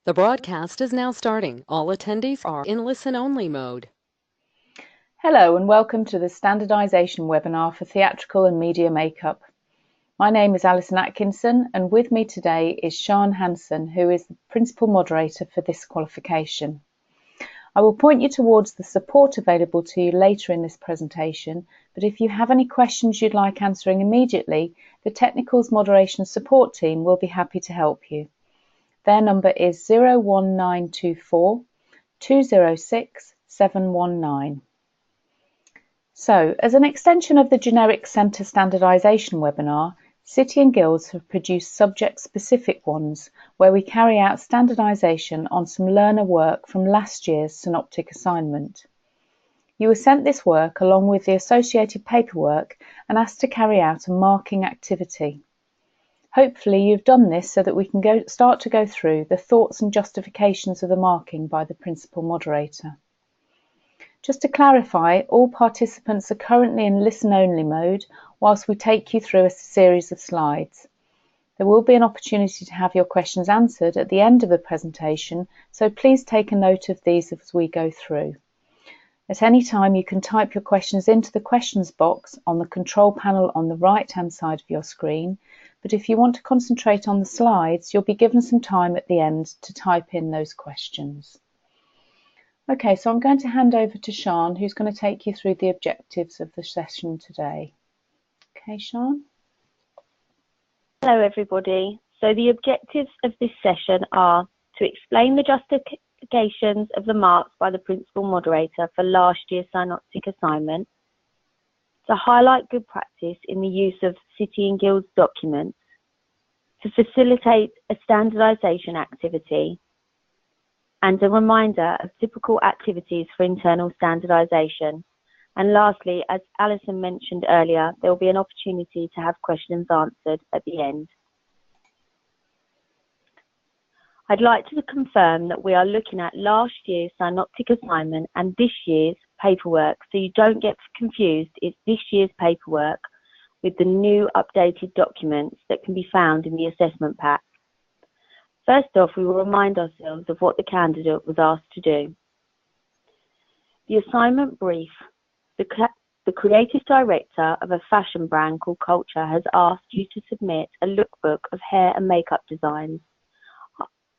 The broadcast is now starting. All attendees are in listen-only mode. Hello and welcome to the Standardisation webinar for Theatrical and Media Makeup. My name is Alison Atkinson and with me today is Sian Hansen, who is the Principal Moderator for this qualification. I will point you towards the support available to you later in this presentation, but if you have any questions you'd like answering immediately, the Technicals Moderation Support Team will be happy to help you. Their number is 01924 206 719. So, as an extension of the Generic Centre Standardisation webinar, City and Guilds have produced subject-specific ones where we carry out standardisation on some learner work from last year's synoptic assignment. You were sent this work along with the associated paperwork and asked to carry out a marking activity. Hopefully you've done this so that we can start to go through the thoughts and justifications of the marking by the Principal Moderator. Just to clarify, all participants are currently in listen-only mode whilst we take you through a series of slides. There will be an opportunity to have your questions answered at the end of the presentation, so please take a note of these as we go through. At any time you can type your questions into the questions box on the control panel on the right-hand side of your screen, but if you want to concentrate on the slides, you'll be given some time at the end to type in those questions. Okay, so I'm going to hand over to Sian, who's going to take you through the objectives of the session today. Okay, Sian? Hello everybody. So the objectives of this session are to explain the justifications of the marks by the Principal Moderator for last year's synoptic assignment, to highlight good practice in the use of City and Guilds documents, to facilitate a standardisation activity, and a reminder of typical activities for internal standardisation. And lastly, as Alison mentioned earlier, there will be an opportunity to have questions answered at the end. I'd like to confirm that we are looking at last year's synoptic assignment and this year's paperwork, so you don't get confused. It's this year's paperwork with the new updated documents that can be found in the assessment pack. First off, we will remind ourselves of what the candidate was asked to do. The assignment brief. The creative director of a fashion brand called Culture has asked you to submit a lookbook of hair and makeup designs,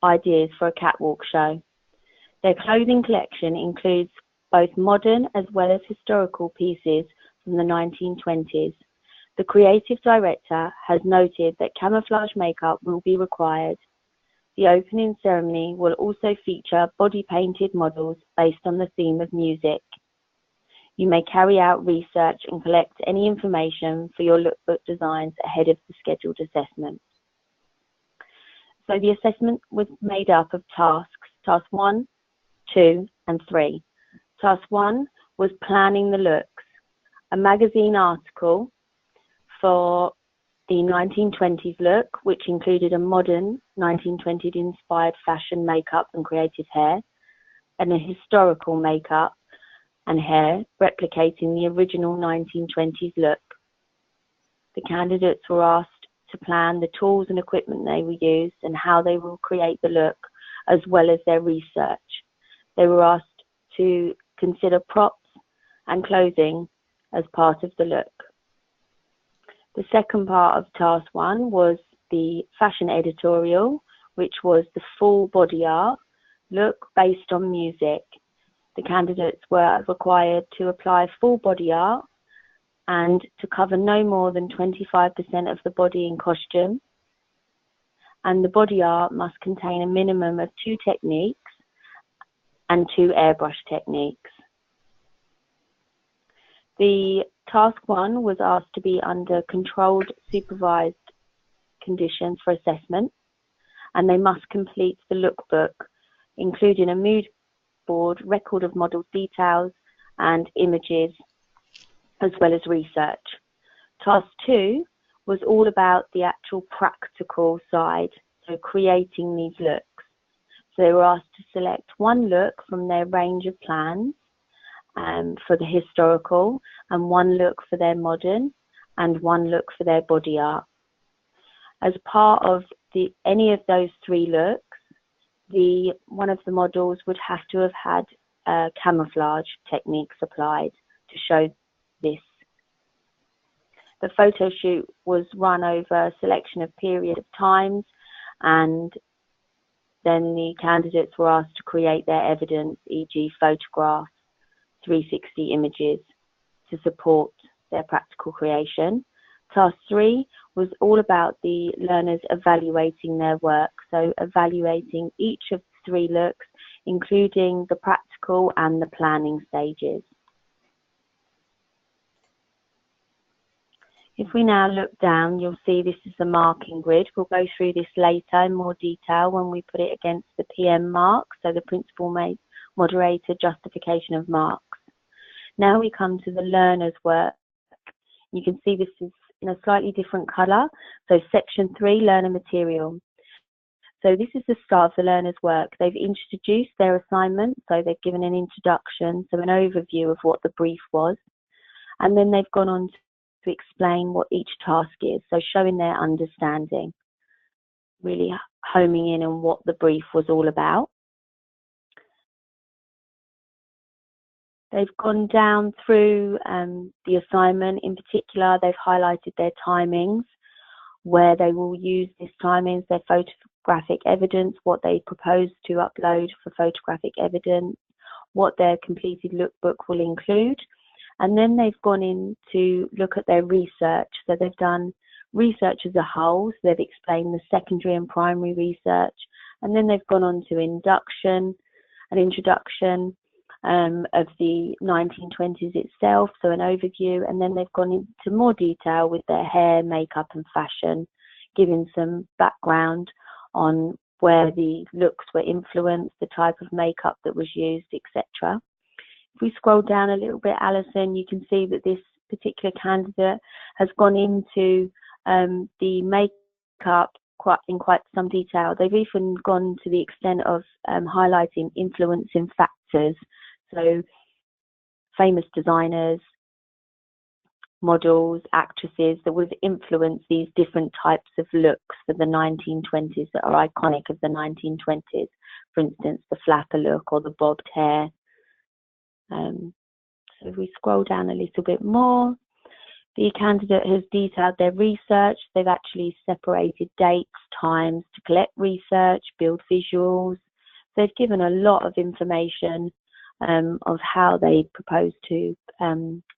ideas for a catwalk show. Their clothing collection includes both modern as well as historical pieces from the 1920s. The creative director has noted that camouflage makeup will be required. The opening ceremony will also feature body-painted models based on the theme of music. You may carry out research and collect any information for your lookbook designs ahead of the scheduled assessment. So the assessment was made up of tasks, task 1, 2 and 3. Task 1 was planning the looks, a magazine article for the 1920s look, which included a modern 1920s inspired fashion makeup and creative hair, and a historical makeup and hair replicating the original 1920s look. The candidates were asked to plan the tools and equipment they will use and how they will create the look, as well as their research. They were asked to consider props and clothing as part of the look. The second part of task 1 was the fashion editorial, which was the full body art look based on music. The candidates were required to apply full body art and to cover no more than 25% of the body in costume. And the body art must contain a minimum of 2 techniques and 2 airbrush techniques. The task 1 was asked to be under controlled, supervised conditions for assessment, and they must complete the lookbook, including a mood board, record of model details and images, as well as research. Task 2 was all about the actual practical side, so creating these looks. So they were asked to select one look from their range of plans for the historical, and one look for their modern, and one look for their body art. As part of any of those 3 looks, one of the models would have to have had camouflage techniques applied to show this. The photo shoot was run over a selection of period of times, and then the candidates were asked to create their evidence, e.g. photographs, 360 images, to support their practical creation. Task 3 was all about the learners evaluating their work, so evaluating each of the 3 looks, including the practical and the planning stages. If we now look down, you'll see this is the marking grid. We'll go through this later in more detail when we put it against the PM mark, so the principal moderator justification of marks. Now we come to the learner's work. You can see this is in a slightly different colour. So section 3, learner material. So this is the start of the learner's work. They've introduced their assignment, so they've given an introduction, so an overview of what the brief was. And then they've gone on to explain what each task is, so showing their understanding, really homing in on what the brief was all about. They've gone down through the assignment. In particular, they've highlighted their timings, where they will use this timings, their photographic evidence, what they propose to upload for photographic evidence, what their completed lookbook will include. And then they've gone in to look at their research. So they've done research as a whole, so they've explained the secondary and primary research. And then they've gone on to an introduction of the 1920s itself, so an overview. And then they've gone into more detail with their hair, makeup and fashion, giving some background on where the looks were influenced, the type of makeup that was used, etc. If we scroll down a little bit, Alison, you can see that this particular candidate has gone into the makeup in quite some detail. They've even gone to the extent of highlighting influencing factors, so famous designers, models, actresses that would influence these different types of looks for the 1920s that are iconic of the 1920s. For instance, the flapper look or the bobbed hair. So if we scroll down a little bit more, the candidate has detailed their research. They've actually separated dates, times to collect research, build visuals. They've given a lot of information of how they propose to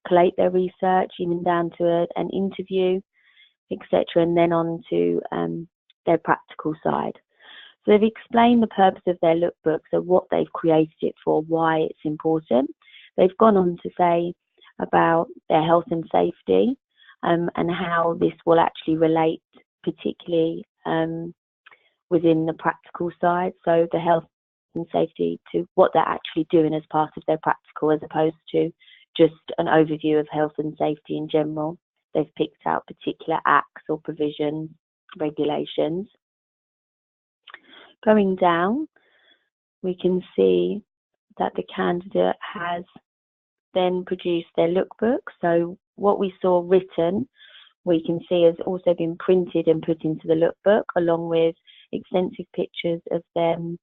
collate their research, even down to an interview, etc., and then on to their practical side. So they've explained the purpose of their lookbook, so what they've created it for, why it's important. They've gone on to say about their health and safety and how this will actually relate, particularly within the practical side. So the health and safety to what they're actually doing as part of their practical, as opposed to just an overview of health and safety in general. They've picked out particular acts or provisions, regulations. Going down, we can see that the candidate has then produced their lookbook. So what we saw written, we can see has also been printed and put into the lookbook, along with extensive pictures of them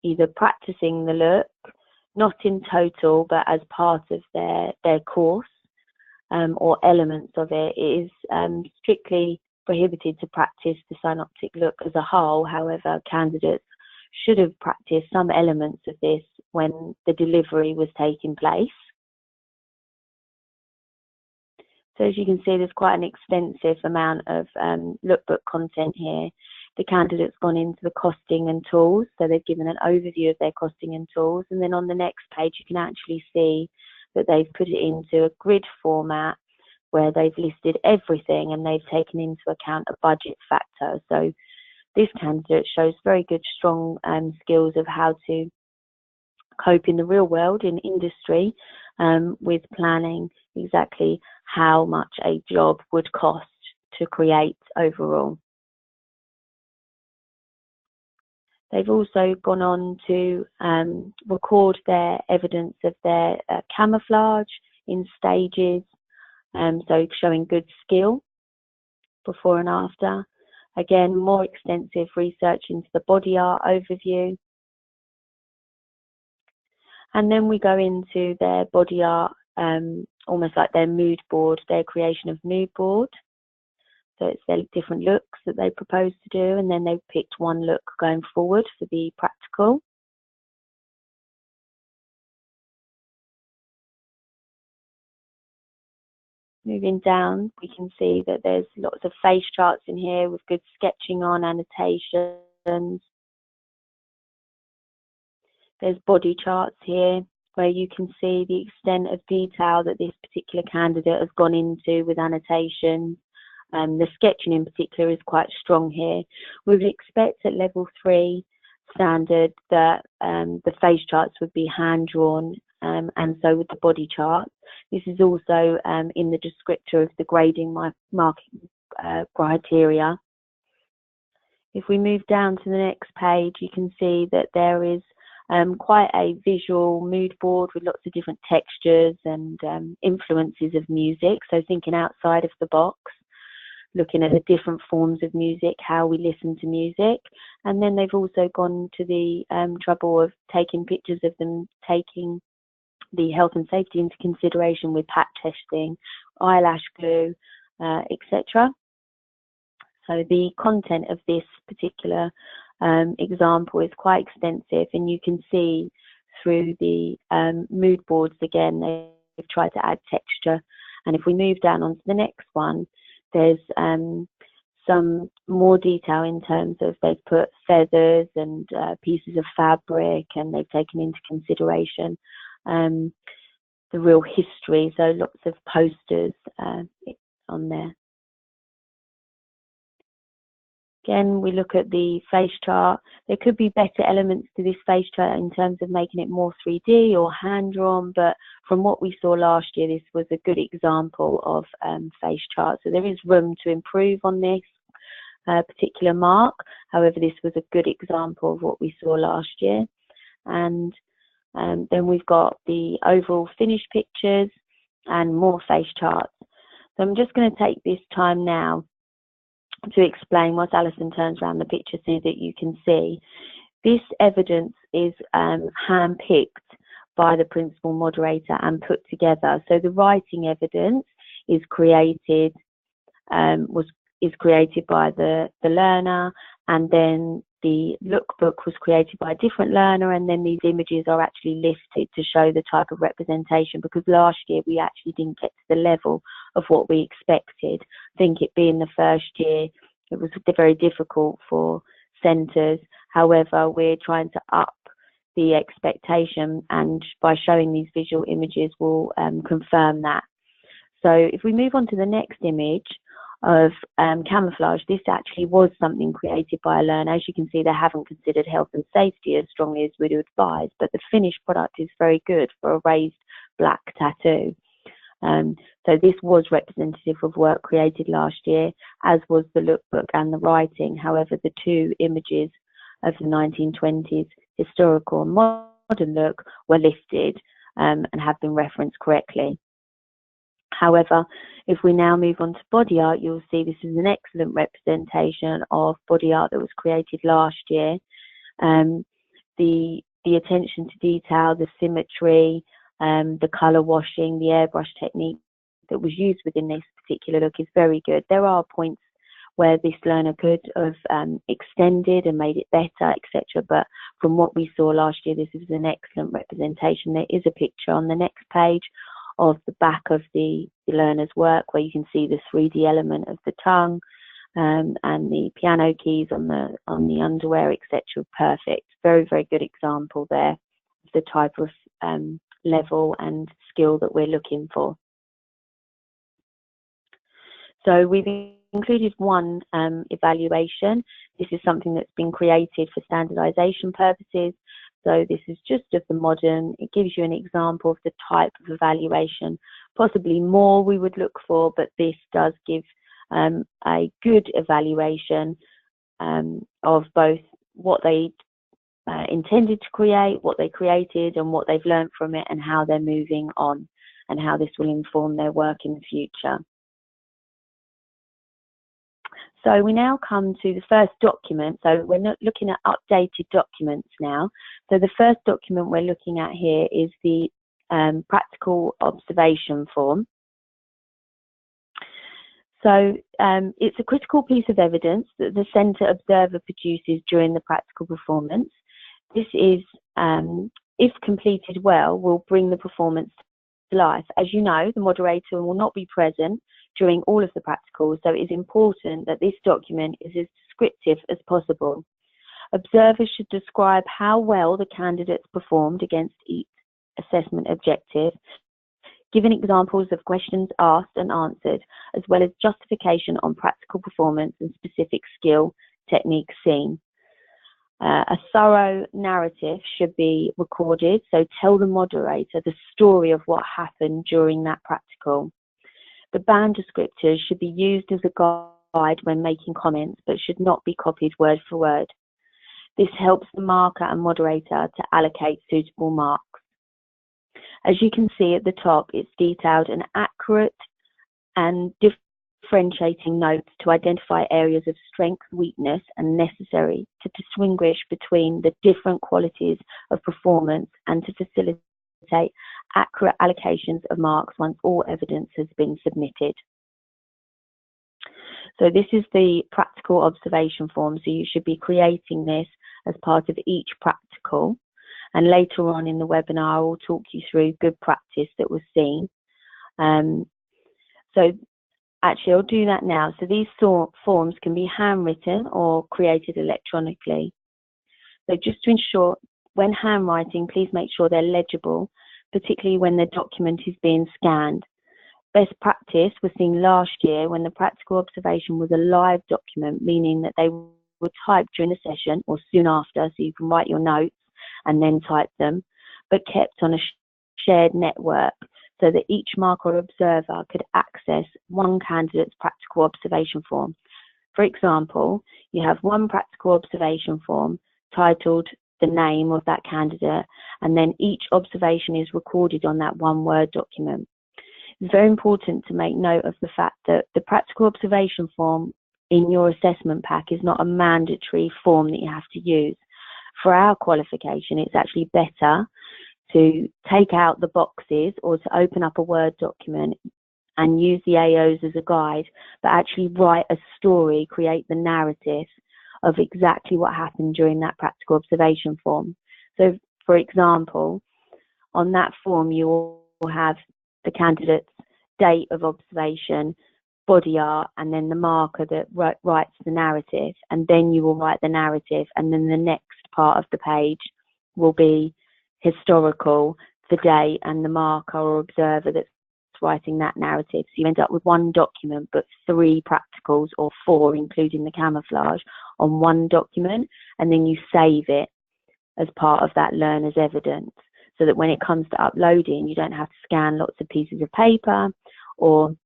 either practicing the look, not in total, but as part of their course, or elements of it. It is strictly prohibited to practice the synoptic look as a whole. However, candidates should have practiced some elements of this when the delivery was taking place. So as you can see, there's quite an extensive amount of lookbook content here. The candidate's gone into the costing and tools, so they've given an overview of their costing and tools, and then on the next page you can actually see that they've put it into a grid format where they've listed everything and they've taken into account a budget factor. So this candidate shows very good, strong skills of how to cope in the real world, in industry, with planning exactly how much a job would cost to create overall. They've also gone on to record their evidence of their camouflage in stages, so showing good skill before and after. Again, more extensive research into the body art overview. And then we go into their body art, almost like their mood board, their creation of mood board. So it's their different looks that they propose to do, and then they've picked one look going forward for the practical. Moving down, we can see that there's lots of face charts in here with good sketching on, annotations. There's body charts here where you can see the extent of detail that this particular candidate has gone into with annotations. The sketching in particular is quite strong here. We would expect at level 3 standard that the face charts would be hand drawn, and so would the body chart. This is also in the descriptor of the grading marking criteria. If we move down to the next page, you can see that there is quite a visual mood board with lots of different textures and influences of music. So thinking outside of the box, looking at the different forms of music, how we listen to music. And then they've also gone to the trouble of taking pictures of them taking the health and safety into consideration with patch testing, eyelash glue, etc. So the content of this particular example is quite extensive, and you can see through the mood boards again, they've tried to add texture. And if we move down onto the next one, there's some more detail in terms of they've put feathers and pieces of fabric, and they've taken into consideration the real history, so lots of posters on there. Again, we look at the face chart. There could be better elements to this face chart in terms of making it more 3D or hand-drawn, but from what we saw last year, this was a good example of face chart. So there is room to improve on this particular mark. However, this was a good example of what we saw last year. And then we've got the overall finished pictures and more face charts. So I'm just going to take this time now to explain what Alison turns around the picture so that you can see. This evidence is hand-picked by the principal moderator and put together. So the writing evidence is created by the learner, and then the lookbook was created by a different learner, and then these images are actually listed to show the type of representation, because last year we actually didn't get to the level of what we expected. I think it being the first year, it was very difficult for centres. However, we're trying to up the expectation, and by showing these visual images will confirm that. So if we move on to the next image of camouflage, this actually was something created by a learner. As you can see, they haven't considered health and safety as strongly as we'd advise, but the finished product is very good for a raised black tattoo. So this was representative of work created last year, as was the lookbook and the writing. However, the two images of the 1920s historical and modern look were listed and have been referenced correctly. However, if we now move on to body art, you'll see this is an excellent representation of body art that was created last year. The attention to detail, the symmetry, the colour washing, the airbrush technique that was used within this particular look is very good. There are points where this learner could have extended and made it better, etc. But from what we saw last year, this is an excellent representation. There is a picture on the next page of the back of the learner's work, where you can see the 3D element of the tongue and the piano keys on the underwear, etc. Perfect. Very, very good example there of the type of level and skill that we're looking for. So we've included one evaluation. This is something that's been created for standardisation purposes. So this is just of the modern. It gives you an example of the type of evaluation. Possibly more we would look for, but this does give a good evaluation of both what they intended to create, what they created, and what they've learned from it, and how they're moving on, and how this will inform their work in the future. So we now come to the first document. So we're not looking at updated documents now. So the first document we're looking at here is the practical observation form. So it's a critical piece of evidence that the centre observer produces during the practical performance. This is, if completed well, will bring the performance to life. As you know, the moderator will not be present during all of the practicals, so it is important that this document is as descriptive as possible. Observers should describe how well the candidates performed against each assessment objective, giving examples of questions asked and answered, as well as justification on practical performance and specific skill techniques seen. A thorough narrative should be recorded, so tell the moderator the story of what happened during that practical. The band descriptors should be used as a guide when making comments, but should not be copied word for word. This helps the marker and moderator to allocate suitable marks. As you can see at the top, it's detailed and accurate and differentiating notes to identify areas of strength, weakness, and necessary to distinguish between the different qualities of performance and to facilitate accurate allocations of marks once all evidence has been submitted. So this is the practical observation form. So you should be creating this as part of each practical. And later on in the webinar, I will talk you through good practice that was seen. So actually, I'll do that now. So these forms can be handwritten or created electronically. So just to ensure, when handwriting, please make sure they're legible, particularly when the document is being scanned. Best practice was seen last year when the practical observation was a live document, meaning that they were typed during the session or soon after, so you can write your notes and then type them, but kept on a shared network so that each marker or observer could access one candidate's practical observation form. For example, you have one practical observation form titled the name of that candidate, and then each observation is recorded on that one Word document. It's very important to make note of the fact that the practical observation form in your assessment pack is not a mandatory form that you have to use. For our qualification, it's actually better to take out the boxes or to open up a Word document and use the AOs as a guide, but actually write a story, create the narrative of exactly what happened during that practical observation form. So, for example, on that form, you will have the candidate's date of observation, body art, and then the marker that writes the narrative, and then you will write the narrative, and then the next part of the page will be historical, the date, and the marker or observer that's writing that narrative. So you end up with one document, but 3 practicals, or 4, including the camouflage, on one document, and then you save it as part of that learner's evidence, so that when it comes to uploading, you don't have to scan lots of pieces of paper, or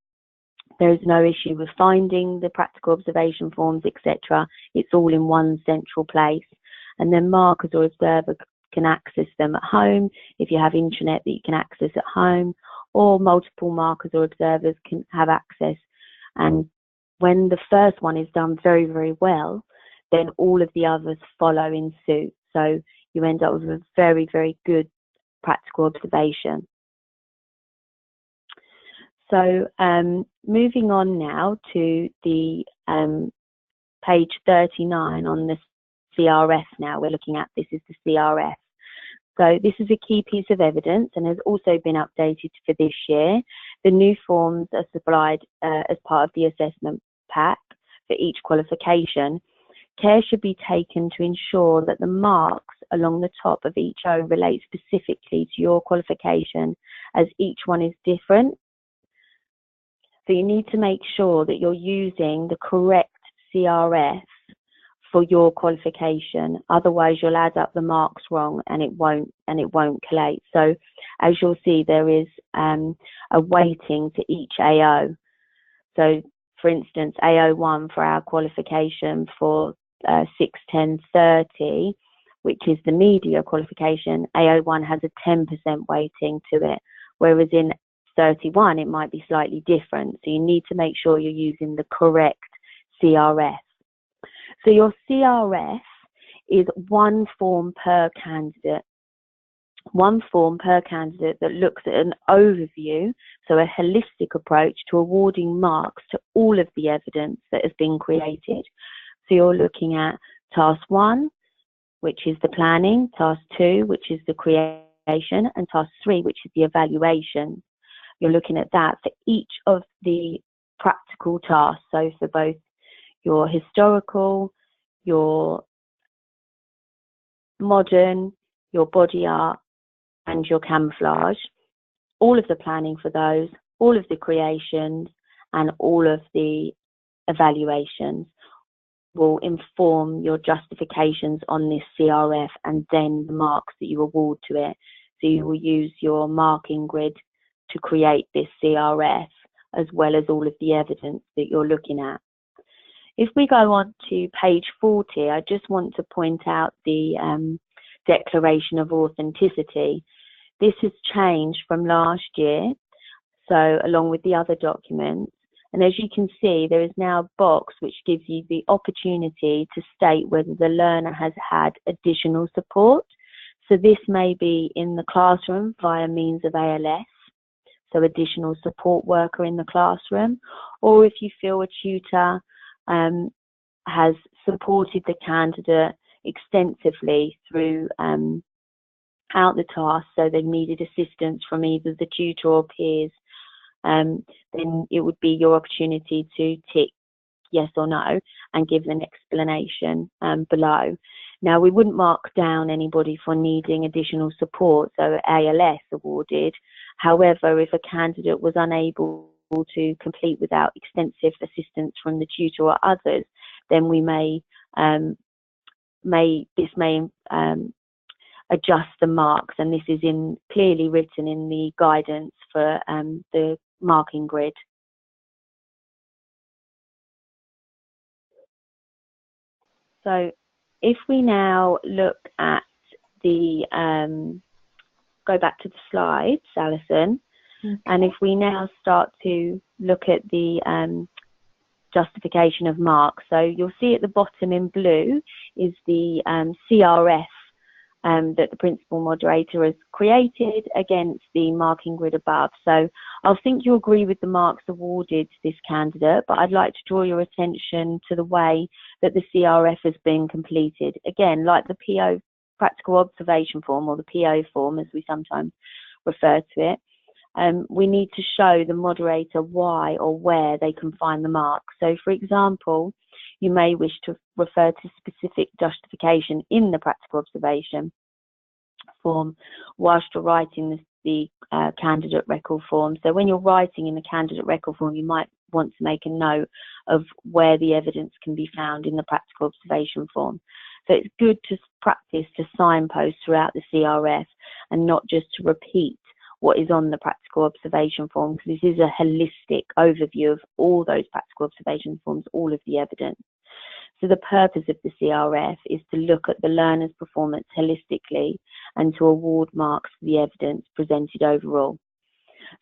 there is no issue with finding the practical observation forms, etc. It's all in one central place. And then markers or observer can access them at home if you have intranet that you can access at home, or multiple markers or observers can have access. And when the first one is done very, very well, then all of the others follow in suit. So you end up with a very, very good practical observation. So moving on now to the page 39 on the CRF now. We're looking at this is the CRF. So this is a key piece of evidence and has also been updated for this year. The new forms are supplied as part of the assessment pack for each qualification. Care should be taken to ensure that the marks along the top of each O relate specifically to your qualification, as each one is different. So you need to make sure that you're using the correct CRF for your qualification. Otherwise, you'll add up the marks wrong and it won't collate. So as you'll see, there is a weighting to each AO. So for instance, AO1 for our qualification for 61030, which is the media qualification, AO1 has a 10% weighting to it, whereas in 31 it might be slightly different. So you need to make sure you're using the correct CRF. So your CRF is one form per candidate. One form per candidate that looks at an overview, so a holistic approach to awarding marks to all of the evidence that has been created. So you're looking at task 1, which is the planning, task 2, which is the creation, and task 3, which is the evaluation. You're looking at that for each of the practical tasks, so for both your historical, your modern, your body art, and your camouflage, all of the planning for those, all of the creations, and all of the evaluations will inform your justifications on this CRF and then the marks that you award to it. So you will use your marking grid to create this CRF as well as all of the evidence that you're looking at. If we go on to page 40, I just want to point out the Declaration of Authenticity. This has changed from last year, so along with the other documents. And as you can see, there is now a box which gives you the opportunity to state whether the learner has had additional support. So this may be in the classroom via means of ALS, so additional support worker in the classroom, or if you feel a tutor has supported the candidate extensively through out the task, so they needed assistance from either the tutor or peers, then it would be your opportunity to tick yes or no and give an explanation below. Now, we wouldn't mark down anybody for needing additional support, so ALS awarded. However, if a candidate was unable to complete without extensive assistance from the tutor or others, then we may adjust the marks, and this is clearly written in the guidance for the marking grid. So if we now look at the, go back to the slides, Alison, okay. And if we now start to look at the justification of marks, so you'll see at the bottom in blue is the CRF that the principal moderator has created against the marking grid above. So I think you agree with the marks awarded to this candidate, but I'd like to draw your attention to the way that the CRF has been completed. Again, like the PO, practical observation form, or the PO form as we sometimes refer to it, we need to show the moderator why or where they can find the mark. So for example, you may wish to refer to specific justification in the practical observation form whilst you're writing the candidate record form. So when you're writing in the candidate record form, you might want to make a note of where the evidence can be found in the practical observation form. So it's good to practice to signpost throughout the CRF and not just to repeat what is on the practical observation form, because this is a holistic overview of all those practical observation forms, all of the evidence. So the purpose of the CRF is to look at the learner's performance holistically and to award marks for the evidence presented overall.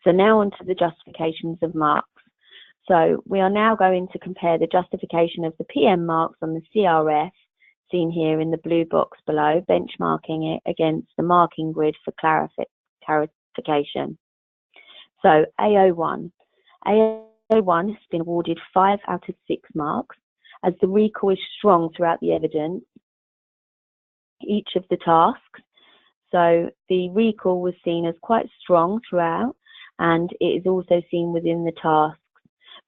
So now on to the justifications of marks. So we are now going to compare the justification of the PM marks on the CRF, seen here in the blue box below, benchmarking it against the marking grid for clarification. So AO1. AO1 has been awarded 5 out of 6 marks, as the recall is strong throughout the evidence, each of the tasks. So the recall was seen as quite strong throughout, and it is also seen within the tasks.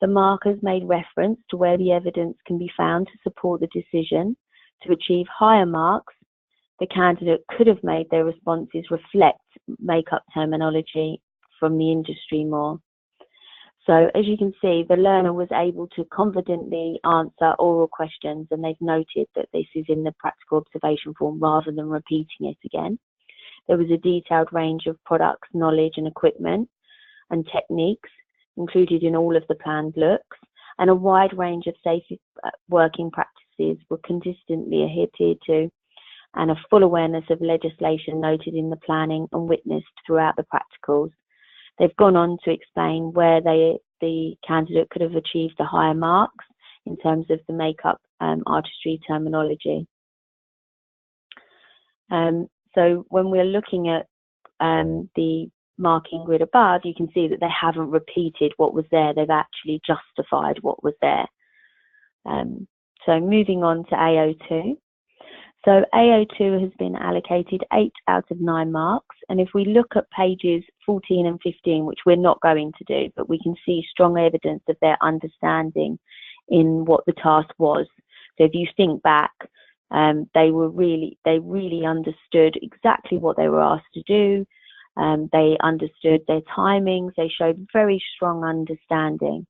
The markers made reference to where the evidence can be found to support the decision. To achieve higher marks, the candidate could have made their responses reflect make-up terminology from the industry more. So as you can see, the learner was able to confidently answer oral questions, and they've noted that this is in the practical observation form rather than repeating it again. There was a detailed range of products, knowledge and equipment and techniques included in all of the planned looks, and a wide range of safe working practices were consistently adhered to, and a full awareness of legislation noted in the planning and witnessed throughout the practicals. They've gone on to explain where the candidate could have achieved the higher marks in terms of the makeup artistry terminology. So when we're looking at the marking grid above, you can see that they haven't repeated what was there, they've actually justified what was there. So moving on to AO2. So AO2 has been allocated 8 out of 9 marks, and if we look at pages 14 and 15, which we're not going to do, but we can see strong evidence of their understanding in what the task was. So if you think back, they really understood exactly what they were asked to do. They understood their timings. They showed very strong understanding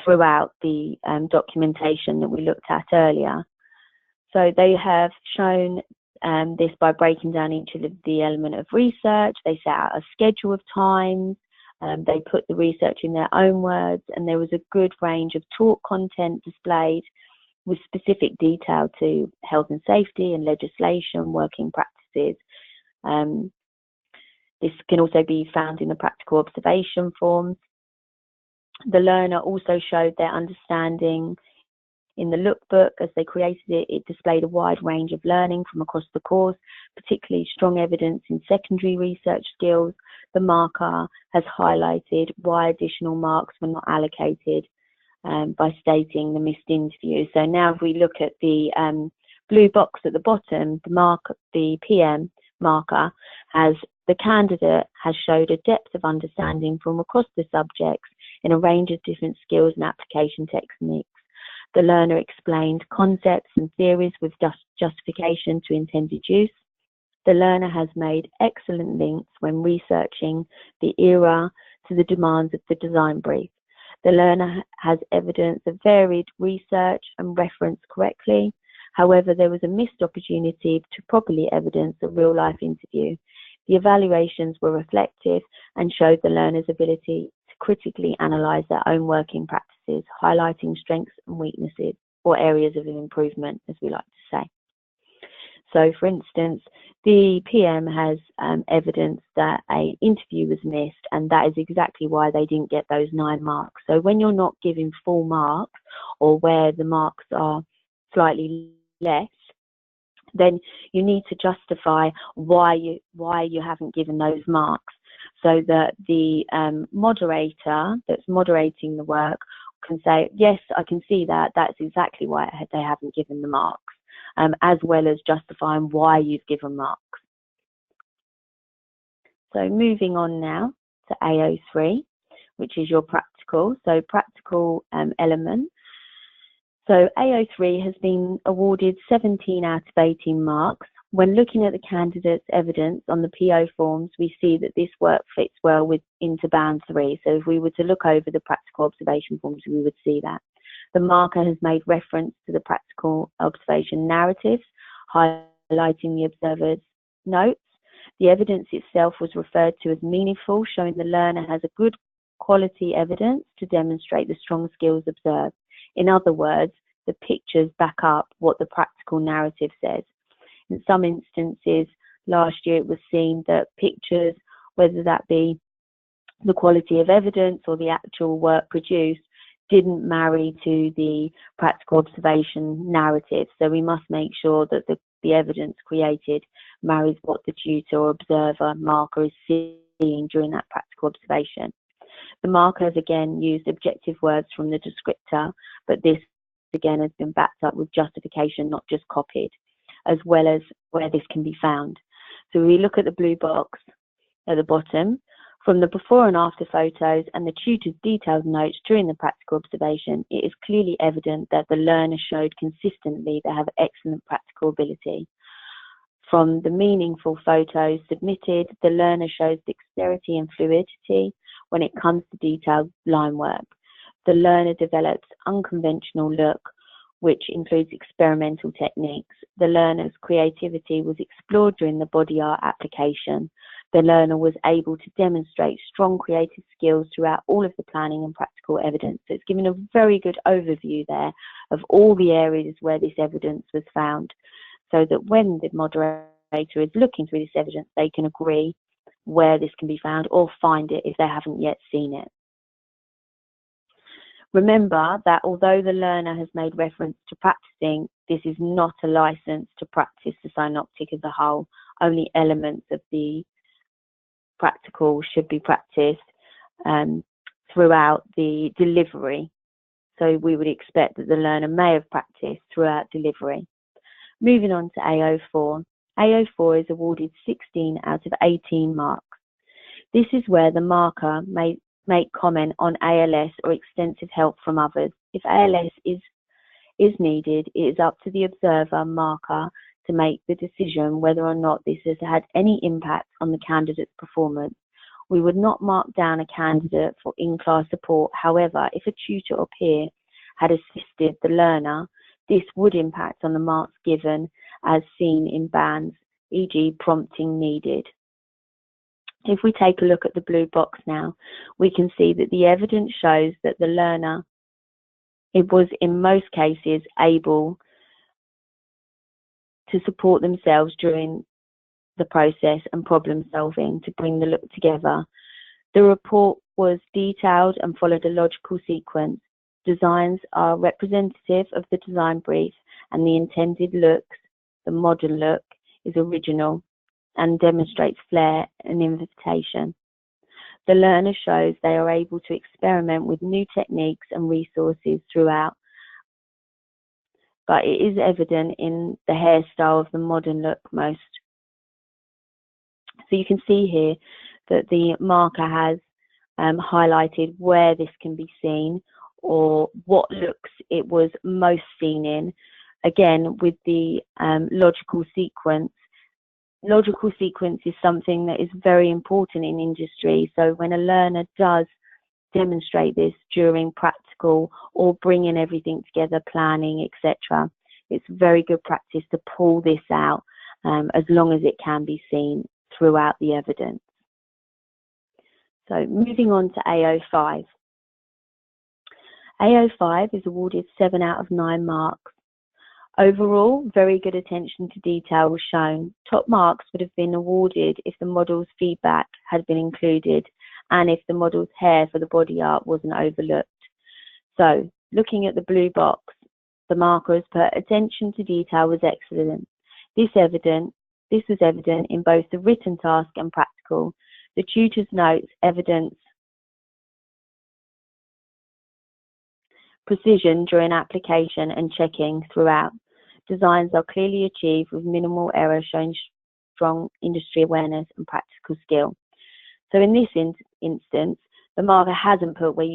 throughout the documentation that we looked at earlier. So they have shown this by breaking down each of the element of research. They set out a schedule of times. They put the research in their own words, and there was a good range of talk content displayed with specific detail to health and safety and legislation, working practices. This can also be found in the practical observation forms. The learner also showed their understanding in the Lookbook. As they created it, it displayed a wide range of learning from across the course, particularly strong evidence in secondary research skills. The marker has highlighted why additional marks were not allocated by stating the missed interview. So now if we look at the blue box at the bottom, the PM marker the candidate has showed a depth of understanding from across the subjects in a range of different skills and application techniques. The learner explained concepts and theories with justification to intended use. The learner has made excellent links when researching the era to the demands of the design brief. The learner has evidence of varied research and reference correctly. However, there was a missed opportunity to properly evidence a real-life interview. The evaluations were reflective and showed the learner's ability to critically analyse their own working practices, highlighting strengths and weaknesses or areas of improvement, as we like to say. So, for instance, the PM has evidence that an interview was missed, and that is exactly why they didn't get those 9 marks. So when you're not giving full marks, or where the marks are slightly less, then you need to justify why you haven't given those marks, so that the moderator that's moderating the work can say, yes, I can see that, that's exactly why they haven't given the marks, as well as justifying why you've given marks. So moving on now to AO3, which is your practical. So practical element. So AO3 has been awarded 17 out of 18 marks. When looking at the candidate's evidence on the PO forms, we see that this work fits well into band 3. So if we were to look over the practical observation forms, we would see that. The marker has made reference to the practical observation narratives, highlighting the observer's notes. The evidence itself was referred to as meaningful, showing the learner has a good quality evidence to demonstrate the strong skills observed. In other words, the pictures back up what the practical narrative says. In some instances, last year it was seen that pictures, whether that be the quality of evidence or the actual work produced, didn't marry to the practical observation narrative. So we must make sure that the evidence created marries what the tutor or observer marker is seeing during that practical observation. The marker has again used objective words from the descriptor, but this again has been backed up with justification, not just copied, as well as where this can be found. So we look at the blue box at the bottom. From the before and after photos and the tutor's detailed notes during the practical observation, it is clearly evident that the learner showed consistently they have excellent practical ability. From the meaningful photos submitted, the learner shows dexterity and fluidity when it comes to detailed line work. The learner develops unconventional look, which includes experimental techniques. The learner's creativity was explored during the body art application. The learner was able to demonstrate strong creative skills throughout all of the planning and practical evidence. So it's given a very good overview there of all the areas where this evidence was found, so that when the moderator is looking through this evidence, they can agree where this can be found or find it if they haven't yet seen it. Remember that although the learner has made reference to practicing, this is not a license to practice the synoptic as a whole. Only elements of the practical should be practiced throughout the delivery. So we would expect that the learner may have practiced throughout delivery. Moving on to AO4. AO4 is awarded 16 out of 18 marks. This is where the marker may make comment on ALS or extensive help from others. If ALS is needed, it is up to the observer marker to make the decision whether or not this has had any impact on the candidate's performance. We would not mark down a candidate for in-class support. However, if a tutor or peer had assisted the learner, this would impact on the marks given as seen in bands, e.g. prompting needed. If we take a look at the blue box now, we can see that the evidence shows that the learner, it was in most cases able to support themselves during the process and problem solving to bring the look together. The report was detailed and followed a logical sequence. Designs are representative of the design brief, and the intended looks, the modern look, is original and demonstrates flair and invitation. The learner shows they are able to experiment with new techniques and resources throughout, but it is evident in the hairstyle of the modern look most. So you can see here that the marker has highlighted where this can be seen or what looks it was most seen in. Again, with the logical sequence. Logical sequence is something that is very important in industry. So when a learner does demonstrate this during practical or bringing everything together, planning, etc., it's very good practice to pull this out as long as it can be seen throughout the evidence. So moving on to AO5. AO5 is awarded 7 out of 9 marks. Overall, very good attention to detail was shown. Top marks would have been awarded if the model's feedback had been included and if the model's hair for the body art wasn't overlooked. So, looking at the blue box, the markers put attention to detail was excellent. This was evident in both the written task and practical. The tutor's notes evidence precision during application and checking throughout. Designs are clearly achieved with minimal error, showing strong industry awareness and practical skill. So in this instance, the marker hasn't put why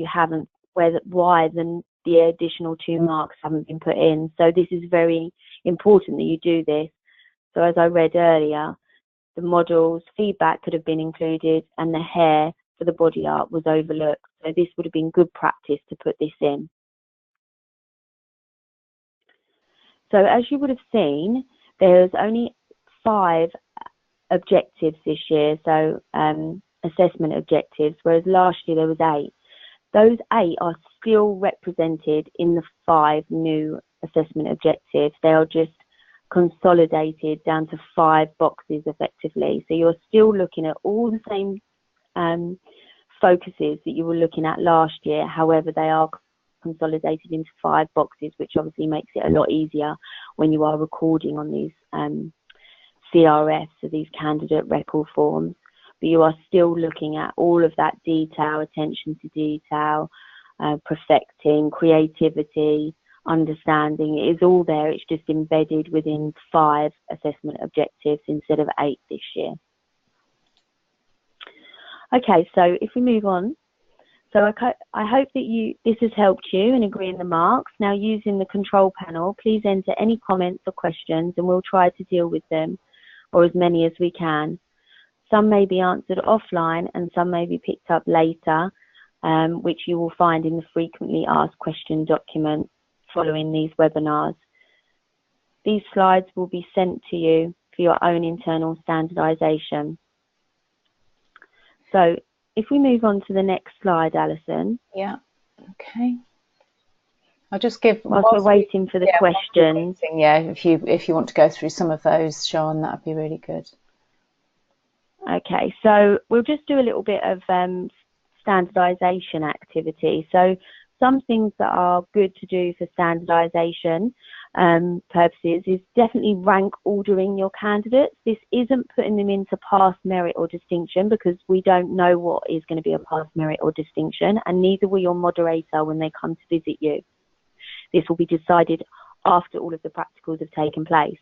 the additional 2 marks haven't been put in. So this is very important that you do this. So as I read earlier, the model's feedback could have been included and the hair for the body art was overlooked. So this would have been good practice to put this in. So as you would have seen, there's only 5 objectives this year, so assessment objectives, whereas last year there was 8. Those 8 are still represented in the 5 new assessment objectives. They are just consolidated down to 5 boxes effectively. So you're still looking at all the same focuses that you were looking at last year. However, they are consolidated into 5 boxes, which obviously makes it a lot easier when you are recording on these CRFs, so these candidate record forms. But you are still looking at all of that detail, attention to detail, perfecting, creativity, understanding. It is all there. It's just embedded within 5 assessment objectives instead of 8 this year. Okay, so if we move on. So I hope that this has helped you in agreeing the marks. Now, using the control panel, please enter any comments or questions and we'll try to deal with them, or as many as we can. Some may be answered offline and some may be picked up later, which you will find in the frequently asked question document following these webinars. These slides will be sent to you for your own internal standardisation. So if we move on to the next slide, Alison. Yeah, okay. I'll just give, whilst we're waiting for the questions. Yeah, if you want to go through some of those, Sean, that would be really good. Okay, so we'll just do a little bit of standardisation activity. So some things that are good to do for standardisation purposes is definitely rank ordering your candidates. This isn't putting them into pass, merit or distinction, because we don't know what is going to be a pass, merit or distinction, and neither will your moderator when they come to visit you. This will be decided after all of the practicals have taken place.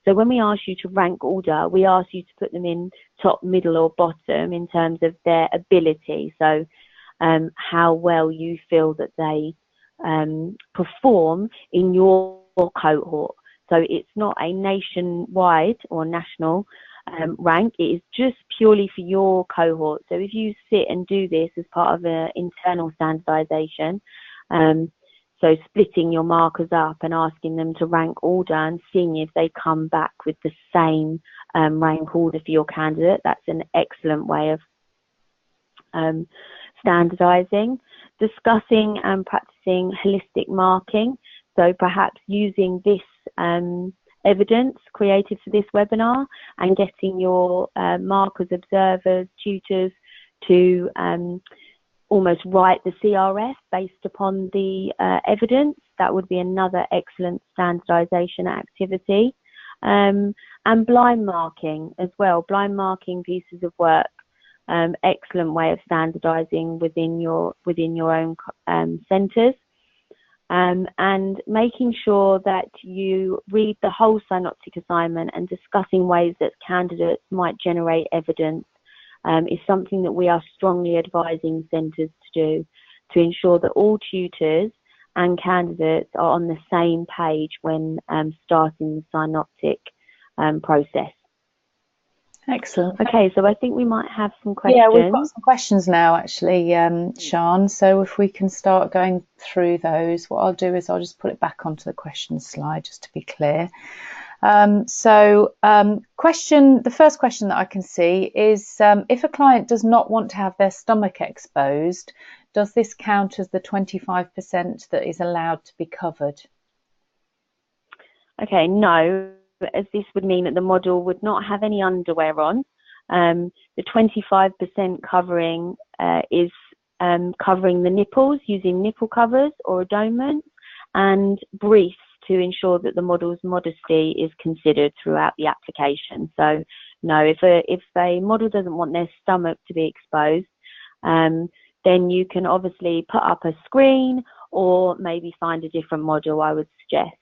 So when we ask you to rank order, we ask you to put them in top, middle or bottom in terms of their ability. So how well you feel that they perform in your cohort. So it's not a nationwide or national rank, it is just purely for your cohort. So if you sit and do this as part of an internal standardisation, so splitting your markers up and asking them to rank order and seeing if they come back with the same rank order for your candidate, that's an excellent way of standardising. Discussing and practicing holistic marking, so perhaps using this evidence created for this webinar and getting your markers, observers, tutors to almost write the CRF based upon the evidence. That would be another excellent standardisation activity. And blind marking as well, blind marking pieces of work. Excellent way of standardising within your own centres, and making sure that you read the whole synoptic assignment and discussing ways that candidates might generate evidence is something that we are strongly advising centres to do, to ensure that all tutors and candidates are on the same page when starting the synoptic process. Excellent. Okay, so I think we might have some questions. Yeah, we've got some questions now, actually, Sian. So if we can start going through those, what I'll do is I'll just put it back onto the questions slide, just to be clear. The first question that I can see is, if a client does not want to have their stomach exposed, does this count as the 25% that is allowed to be covered? Okay, no, as this would mean that the model would not have any underwear on. The 25% covering is covering the nipples using nipple covers or adornments, and briefs to ensure that the model's modesty is considered throughout the application. So no, if a model doesn't want their stomach to be exposed, then you can obviously put up a screen or maybe find a different model, I would suggest.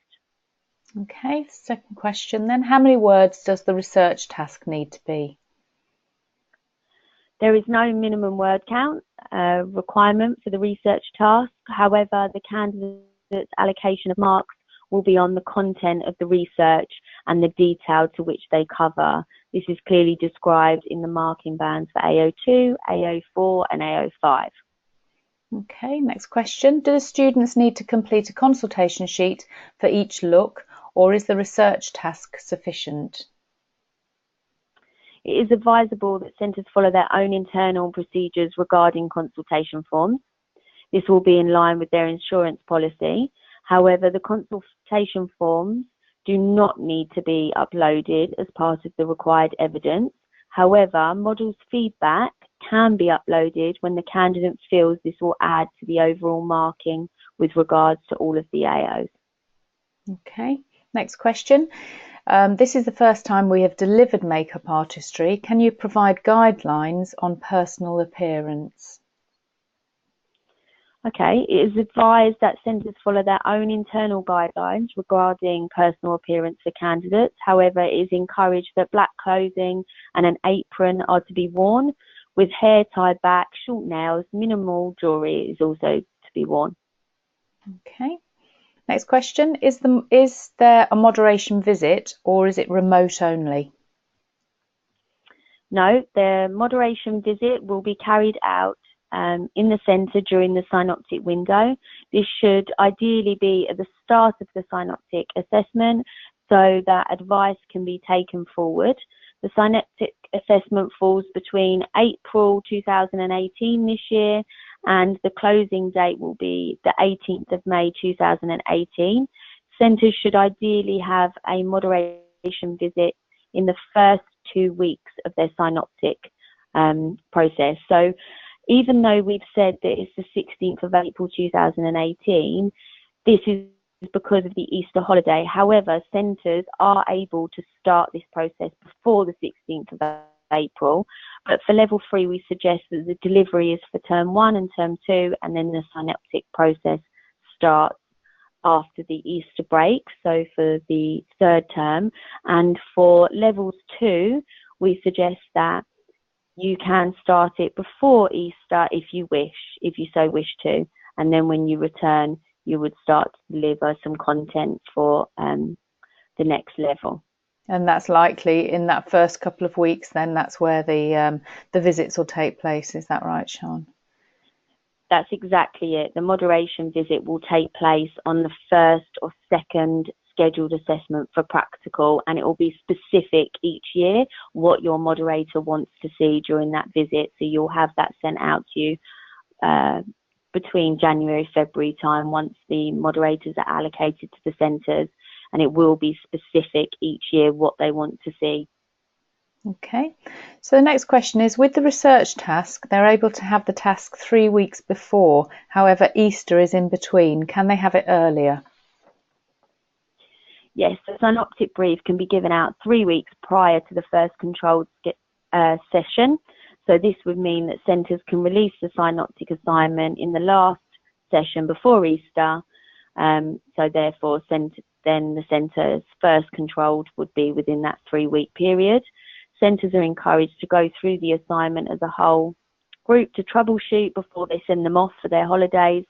Okay, second question then. How many words does the research task need to be? There is no minimum word count requirement for the research task. However, the candidate's allocation of marks will be on the content of the research and the detail to which they cover. This is clearly described in the marking bands for AO2, AO4 and AO5. Okay, next question. Do the students need to complete a consultation sheet for each look, or is the research task sufficient? It is advisable that centres follow their own internal procedures regarding consultation forms. This will be in line with their insurance policy. However, the consultation forms do not need to be uploaded as part of the required evidence. However, models feedback can be uploaded when the candidate feels this will add to the overall marking with regards to all of the AOs. Okay, next question. This is the first time we have delivered makeup artistry. Can you provide guidelines on personal appearance? Okay, it is advised that centres follow their own internal guidelines regarding personal appearance for candidates. However, it is encouraged that black clothing and an apron are to be worn, with hair tied back, short nails, minimal jewellery is also to be worn. Okay. Next question. Is there a moderation visit, or is it remote only? No, the moderation visit will be carried out in the centre during the synoptic window. This should ideally be at the start of the synoptic assessment so that advice can be taken forward. The synoptic assessment falls between April 2018 this year, and the closing date will be the 18th of May 2018. Centres should ideally have a moderation visit in the first 2 weeks of their synoptic process. So even though we've said that it's the 16th of April 2018, this is because of the Easter holiday. However, centres are able to start this process before the 16th of April. But for level 3, we suggest that the delivery is for term 1 and term 2, and then the synoptic process starts after the Easter break, so for the 3rd term. And for levels 2, we suggest that you can start it before Easter if you so wish to, and then when you return you would start to deliver some content for the next level. And that's likely in that first couple of weeks, then that's where the visits will take place. Is that right, Sian? That's exactly it. The moderation visit will take place on the first or second scheduled assessment for practical, and it will be specific each year what your moderator wants to see during that visit. So you'll have that sent out to you between January, February time, once the moderators are allocated to the centres, and it will be specific each year what they want to see. Okay, so the next question is, with the research task, they're able to have the task 3 weeks before, however Easter is in between. Can they have it earlier? Yes, the synoptic brief can be given out 3 weeks prior to the first controlled session. So this would mean that centres can release the synoptic assignment in the last session before Easter. So therefore, then the centre's first controlled would be within that 3-week period. Centres are encouraged to go through the assignment as a whole group to troubleshoot before they send them off for their holidays.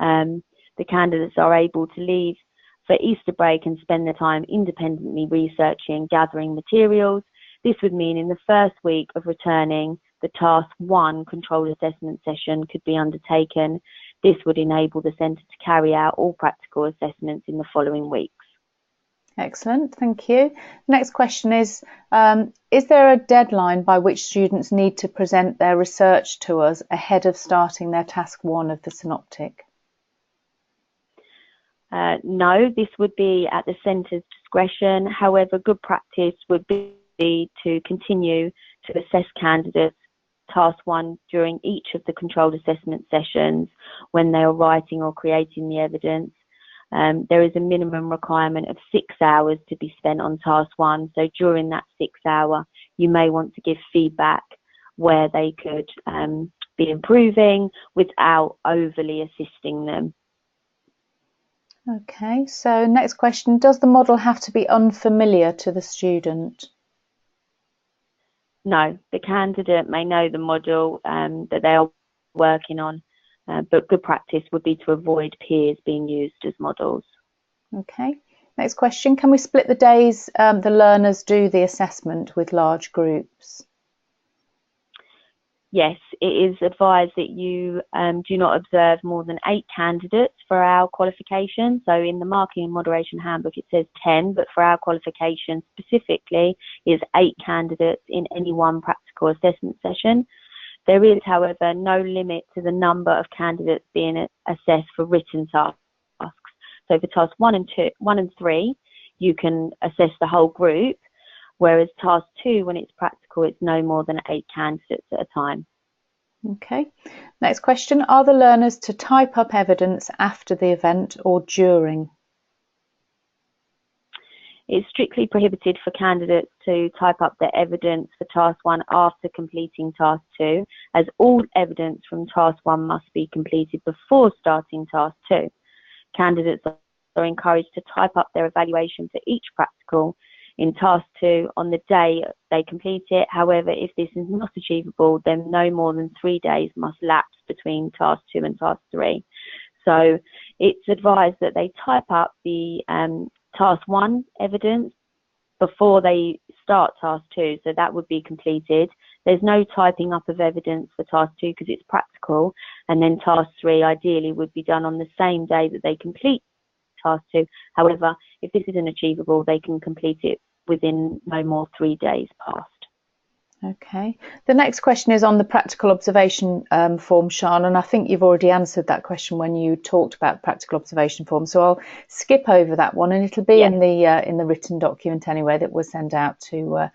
The candidates are able to leave for Easter break and spend their time independently researching, gathering materials. This would mean in the first week of returning, the task 1 controlled assessment session could be undertaken. This would enable the centre to carry out all practical assessments in the following weeks. Excellent, thank you. Next question is there a deadline by which students need to present their research to us ahead of starting their task 1 of the synoptic? No, this would be at the centre's discretion. However, good practice would be to continue to assess candidates task 1 during each of the controlled assessment sessions when they are writing or creating the evidence. There is a minimum requirement of 6 hours to be spent on task 1. So during that 6 hour, you may want to give feedback where they could be improving without overly assisting them. Okay, so next question, does the model have to be unfamiliar to the student? No, the candidate may know the model that they are working on, but good practice would be to avoid peers being used as models. Okay, next question, can we split the days the learners do the assessment with large groups? Yes, it is advised that you do not observe more than 8 candidates for our qualification. So in the Marking and Moderation Handbook it says 10, but for our qualification specifically is 8 candidates in any one practical assessment session. There is, however, no limit to the number of candidates being assessed for written tasks. So for tasks 1 and 3, you can assess the whole group, whereas task 2, when it's practical, it's no more than 8 candidates at a time. Okay, next question, are the learners to type up evidence after the event or during? It's strictly prohibited for candidates to type up their evidence for task 1 after completing task 2, as all evidence from task 1 must be completed before starting task 2. Candidates are encouraged to type up their evaluation for each practical in task 2 on the day they complete it. However, if this is not achievable, then no more than 3 days must lapse between task 2 and task 3. So it's advised that they type up the task 1 evidence before they start task 2, so that would be completed. There's no typing up of evidence for task 2 because it's practical, and then task 3 ideally would be done on the same day that they complete task 2. However, if this isn't achievable, they can complete it within no more 3 days past. Okay, the next question is on the practical observation form, Sian, and I think you've already answered that question when you talked about practical observation form, so I'll skip over that one, and it'll be in the written document anyway that we'll send out to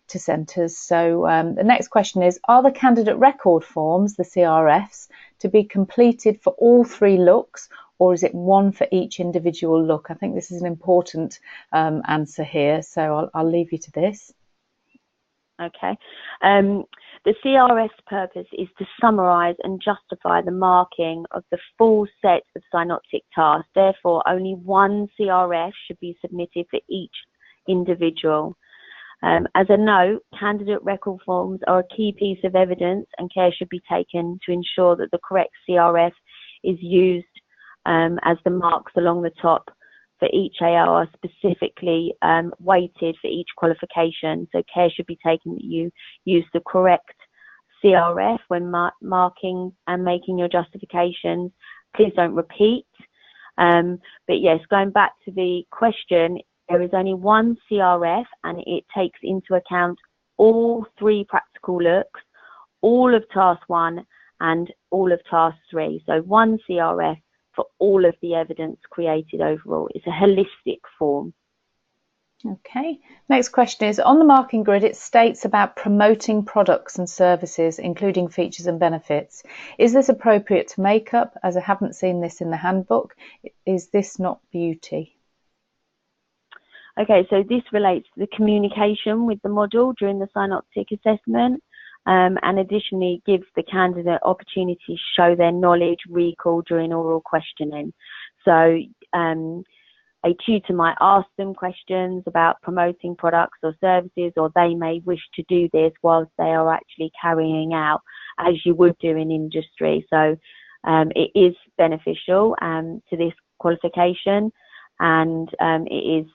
to centres. So the next question is, are the candidate record forms, the CRFs, to be completed for all 3 looks, or is it one for each individual look? I think this is an important answer here, so I'll leave you to this. Okay. The CRF's purpose is to summarise and justify the marking of the full set of synoptic tasks. Therefore, only one CRF should be submitted for each individual. As a note, candidate record forms are a key piece of evidence, and care should be taken to ensure that the correct CRF is used as the marks along the top for each AO are specifically weighted for each qualification. So care should be taken that you use the correct CRF when marking and making your justifications. Please don't repeat. But yes, going back to the question, there is only one CRF, and it takes into account all 3 practical looks, all of task 1 and all of task 3. So one CRF for all of the evidence created overall. It's a holistic form. Okay, next question is, on the marking grid it states about promoting products and services, including features and benefits. Is this appropriate to makeup, as I haven't seen this in the handbook? Is this not beauty? Okay, so this relates to the communication with the model during the synoptic assessment, and additionally gives the candidate opportunity to show their knowledge recall during oral questioning. So a tutor might ask them questions about promoting products or services, or they may wish to do this whilst they are actually carrying out, as you would do in industry. So it is beneficial to this qualification, and it is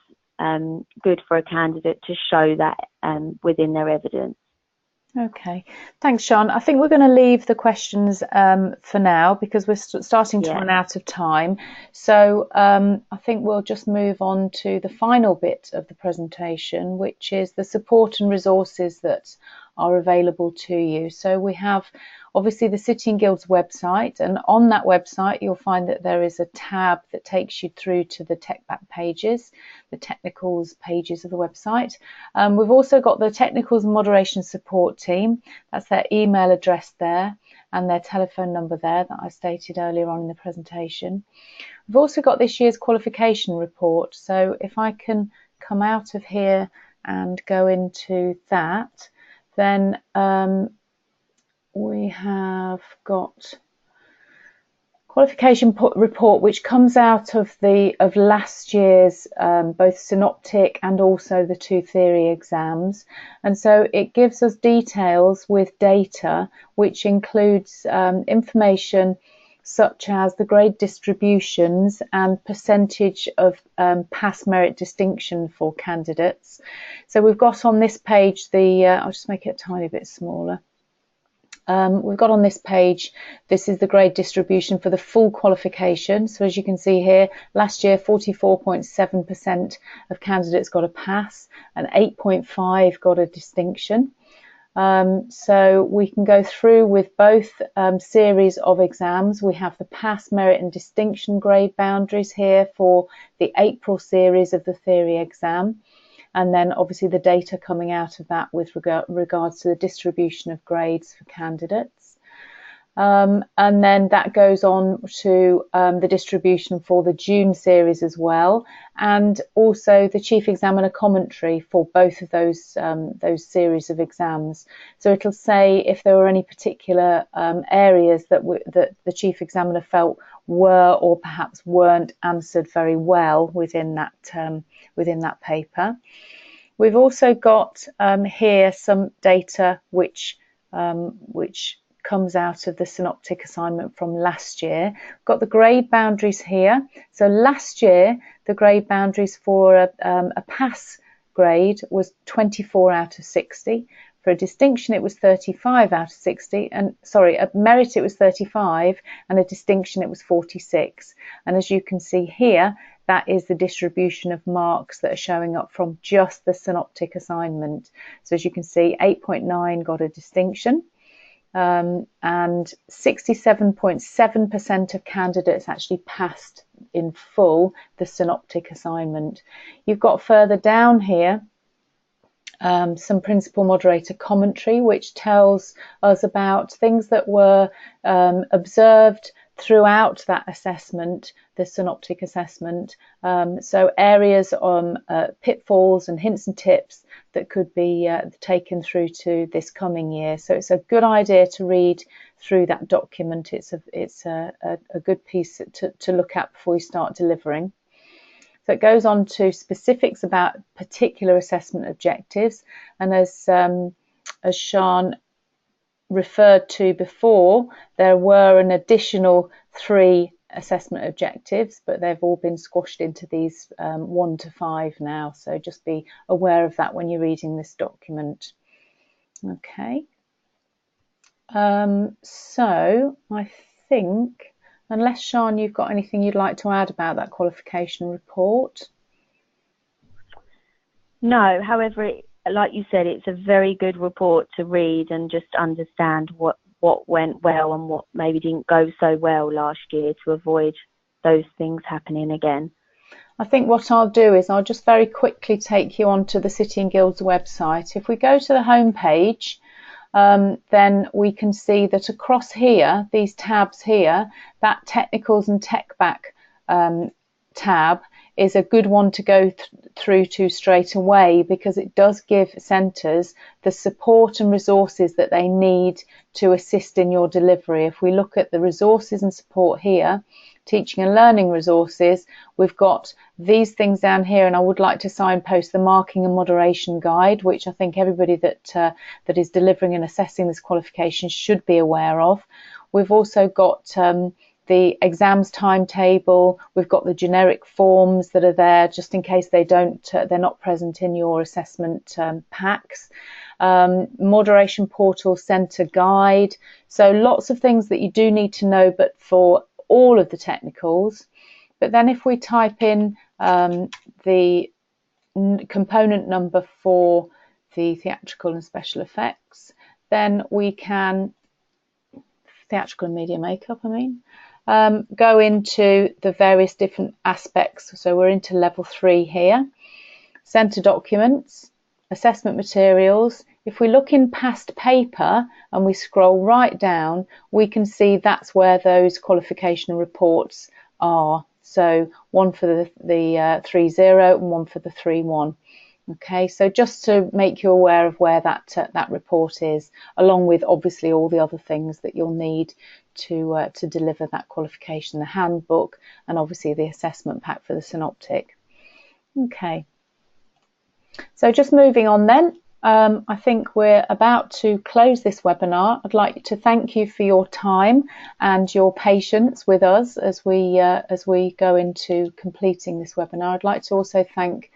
good for a candidate to show that within their evidence. Okay, thanks, Sean. I think we're going to leave the questions for now, because we're starting to run out of time. So I think we'll just move on to the final bit of the presentation, which is the support and resources that are available to you. So we have obviously the City and Guilds website, and on that website you'll find that there is a tab that takes you through to the tech back pages, the technicals pages of the website. We've also got the technicals and moderation support team. That's their email address there and their telephone number there that I stated earlier on in the presentation. We've also got this year's qualification report. So if I can come out of here and go into that, then we have got qualification report, which comes out of last year's both synoptic and also the 2 theory exams, and so it gives us details with data which includes information such as the grade distributions and percentage of pass merit distinction for candidates. So we've got on this page I'll just make it a tiny bit smaller. We've got on this page, this is the grade distribution for the full qualification. So as you can see here, last year 44.7% of candidates got a pass and 8.5% got a distinction. So we can go through with both series of exams. We have the pass, merit and distinction grade boundaries here for the April series of the theory exam, and then obviously the data coming out of that with regards to the distribution of grades for candidates. And then that goes on to the distribution for the June series as well, and also the Chief Examiner commentary for both of those series of exams. So it'll say if there were any particular areas that the Chief Examiner felt were or perhaps weren't answered very well within that paper. We've also got here some data which comes out of the synoptic assignment from last year. We've got the grade boundaries here. So last year the grade boundaries for a pass grade was 24 out of 60. For a distinction it was 35 out of 60, and sorry, a merit it was 35, and a distinction it was 46. And as you can see here, that is the distribution of marks that are showing up from just the synoptic assignment. So as you can see, 8.9 got a distinction, and 67.7% of candidates actually passed in full the synoptic assignment. You've got further down here some principal moderator commentary, which tells us about things that were observed throughout that assessment, the synoptic assessment. So areas on pitfalls and hints and tips that could be taken through to this coming year. So it's a good idea to read through that document. It's a good piece to look at before you start delivering. So it goes on to specifics about particular assessment objectives, and as Sian referred to before, there were an additional 3 assessment objectives, but they've all been squashed into these 1 to 5 now, so just be aware of that when you're reading this document. Okay, so I think, unless Sian, you've got anything you'd like to add about that qualification report? No, however, like you said, it's a very good report to read and just understand what went well and what maybe didn't go so well last year, to avoid those things happening again. I think what I'll do is I'll just very quickly take you onto the City and Guilds website. If we go to the home page, then we can see that across here, these tabs here, that Technicals and Tech Back tab is a good one to go through to straight away, because it does give centres the support and resources that they need to assist in your delivery. If we look at the resources and support here, teaching and learning resources, we've got these things down here, and I would like to signpost the marking and moderation guide, which I think everybody that is delivering and assessing this qualification should be aware of. We've also got the exams timetable. We've got the generic forms that are there just in case they're not present in your assessment packs. Moderation portal centre guide. So lots of things that you do need to know, but for all of the technicals. But then if we type in the component number for the theatrical and special effects, then we can, theatrical and media makeup, go into the various different aspects. So we're into level 3 here. Centre documents, assessment materials. If we look in past paper and we scroll right down, we can see that's where those qualification reports are. So one for the 3.0 and one for the 3.1. Okay, so just to make you aware of where that report is, along with obviously all the other things that you'll need to deliver that qualification, the handbook, and obviously the assessment pack for the synoptic. Okay, so just moving on then, I think we're about to close this webinar. I'd like to thank you for your time and your patience with us as we go into completing this webinar. I'd like to also thank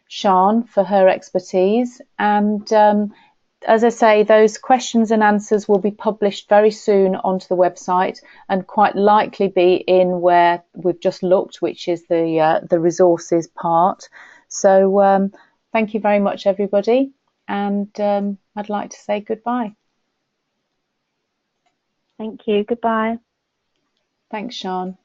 Sian for her expertise, and as I say, those questions and answers will be published very soon onto the website, and quite likely be in where we've just looked, which is the resources part. So thank you very much, everybody, and I'd like to say goodbye. Thank you. Goodbye. Thanks, Sian.